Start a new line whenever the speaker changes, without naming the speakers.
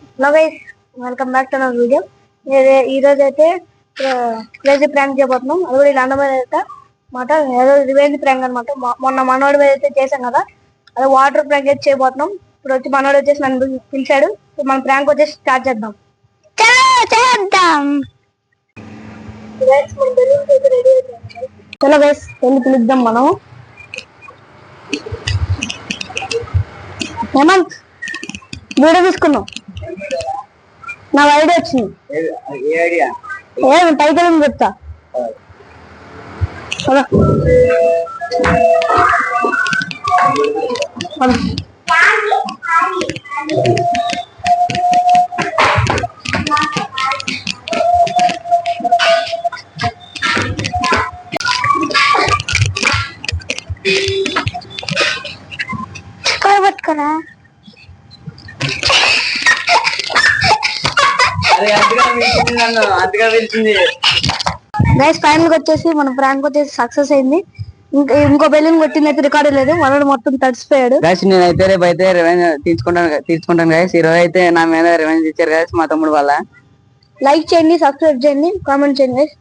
Hello guys, welcome back to our video. ఈ రోజు అయితే క్రేజీ ప్రాంక్ చేయబోతున్నాం. అది కూడా ఇలా అందమైన అయితే మాట ఏదో రివెంజ్ ప్రాంక్ అనమాట. మొన్న మనోడి మీద అయితే చేసాం కదా, అదే వాటర్ ప్రాంక్ అయితే చేయబోతున్నాం. ఇప్పుడు వచ్చి మనోడు వచ్చేసి నన్ను పిలిచాడు. మన ప్రాంక్ వచ్చేసి స్టార్ట్ చేద్దాం. చలో గైస్, వెళ్ళి పిలుద్దాం మనం. హేమంత్, వీడియో తీసుకున్నాం. నా ఐడియా వచ్చింది. పైకి వెళ్ళి చెప్తా. పట్టుకోరా. గైస్, ఫైనల్ వచ్చేసి మన ప్రాంక్ వచ్చేసి సక్సెస్ అయింది. ఇంకో బెలూన్ కొట్టింది అయితే రికార్డు లేదు. మనోడు మొత్తం తడిసిపోయాడు.
గైస్, నేనైతే రేపు అయితే రివెంజ్ తీసుకుంటాను గైస్. ఈ రోజు అయితే నా మీద రివెంజ్ ఇచ్చారు గైస్ మా తమ్ముడు వల్ల.
లైక్ చేయండి, సబ్స్క్రైబ్ చేయండి, కామెంట్ చేయండి గైస్.